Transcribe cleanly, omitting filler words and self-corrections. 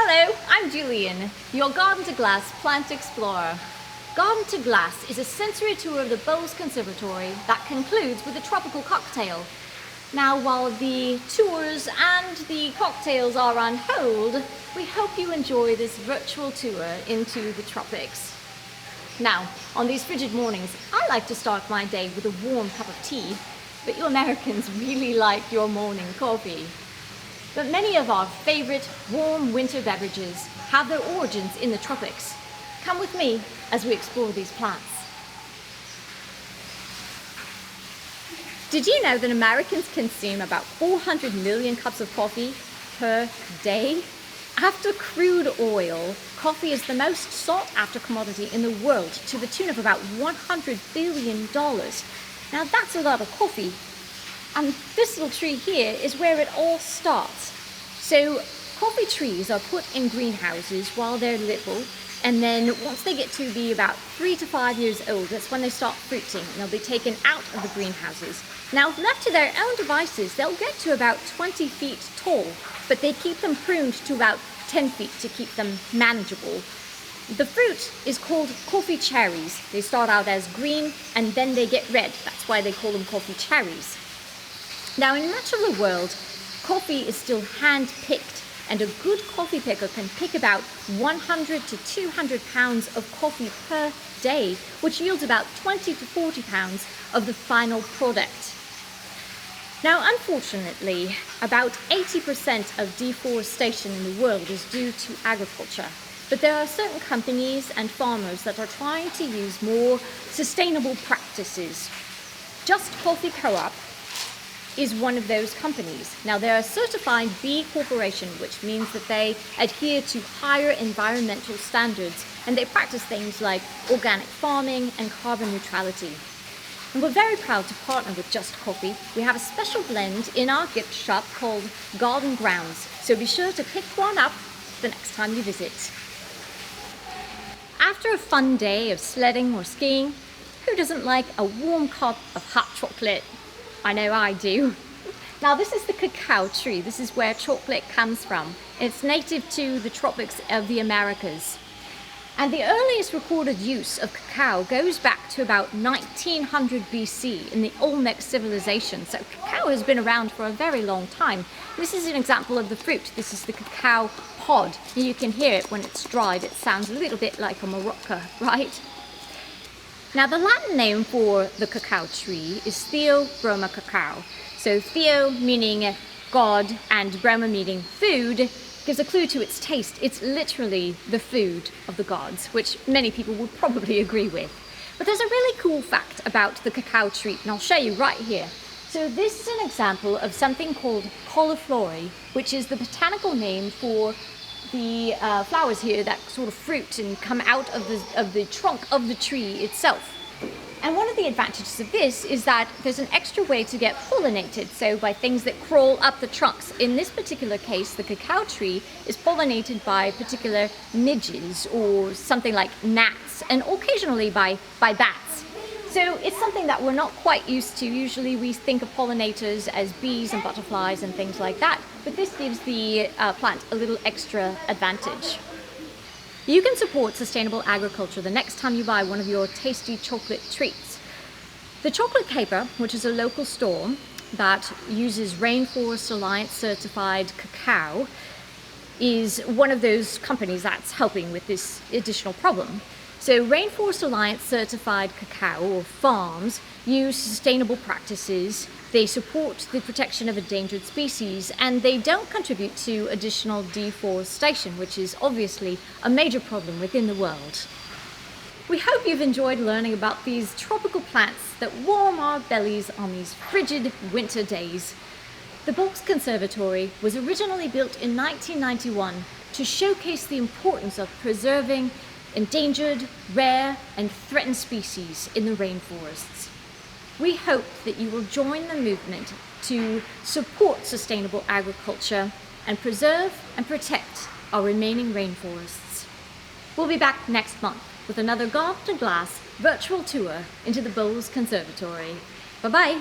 Hello, I'm Julian, your Garden to Glass plant explorer. Garden to Glass is a sensory tour of the Bolz Conservatory that concludes with a tropical cocktail. Now, while the tours and the cocktails are on hold, we hope you enjoy this virtual tour into the tropics. Now, on these frigid mornings, I like to start my day with a warm cup of tea, but you Americans really like your morning coffee. But many of our favorite warm winter beverages have their origins in the tropics. Come with me as we explore these plants. Did you know that Americans consume about 400 million cups of coffee per day? After crude oil, coffee is the most sought after commodity in the world, to the tune of about $100 billion. Now that's a lot of coffee. And this little tree here is where it all starts. So coffee trees are put in greenhouses while they're little, and then once they get to be about 3 to 5 years old, that's when they start fruiting, and they'll be taken out of the greenhouses. Now, if left to their own devices, they'll get to about 20 feet tall, but they keep them pruned to about 10 feet to keep them manageable. The fruit is called coffee cherries. They start out as green and then they get red. That's why they call them coffee cherries. Now, in much of the world, coffee is still hand-picked, and a good coffee picker can pick about 100 to 200 pounds of coffee per day, which yields about 20 to 40 pounds of the final product. Now, unfortunately, about 80% of deforestation in the world is due to agriculture. But there are certain companies and farmers that are trying to use more sustainable practices. Just Coffee Co-op is one of those companies. Now, they're a certified B corporation, which means that they adhere to higher environmental standards, and they practice things like organic farming and carbon neutrality. And we're very proud to partner with Just Coffee. We have a special blend in our gift shop called Garden Grounds, so be sure to pick one up the next time you visit. After a fun day of sledding or skiing, who doesn't like a warm cup of hot chocolate? I know I do. Now, this is the cacao tree. This is where chocolate comes from. It's native to the tropics of the Americas. And the earliest recorded use of cacao goes back to about 1900 BC in the Olmec civilization. So cacao has been around for a very long time. This is an example of the fruit. This is the cacao pod. You can hear it when it's dried. It sounds a little bit like a maraca, right? Now, the Latin name for the cacao tree is Theobroma cacao. So Theo meaning God and Broma meaning food gives a clue to its taste. It's literally the food of the gods, which many people would probably agree with. But there's a really cool fact about the cacao tree, and I'll show you right here. So this is an example of something called cauliflower, which is the botanical name for the flowers here that sort of fruit and come out of the trunk of the tree itself. And one of the advantages of this is that there's an extra way to get pollinated, so by things that crawl up the trunks. In this particular case, the cacao tree is pollinated by particular midges or something like gnats, and occasionally by bats. So it's something that we're not quite used to. Usually we think of pollinators as bees and butterflies and things like that, but this gives the plant a little extra advantage. You can support sustainable agriculture the next time you buy one of your tasty chocolate treats. The Chocolate Caper, which is a local store that uses Rainforest Alliance Certified cacao, is one of those companies that's helping with this additional problem. So Rainforest Alliance Certified cacao, or farms, use sustainable practices, they support the protection of endangered species, and they don't contribute to additional deforestation, which is obviously a major problem within the world. We hope you've enjoyed learning about these tropical plants that warm our bellies on these frigid winter days. The Bolz Conservatory was originally built in 1991 to showcase the importance of preserving endangered, rare, and threatened species in the rainforests. We hope that you will join the movement to support sustainable agriculture and preserve and protect our remaining rainforests. We'll be back next month with another Garden to Glass virtual tour into the Bolz Conservatory. Bye-bye!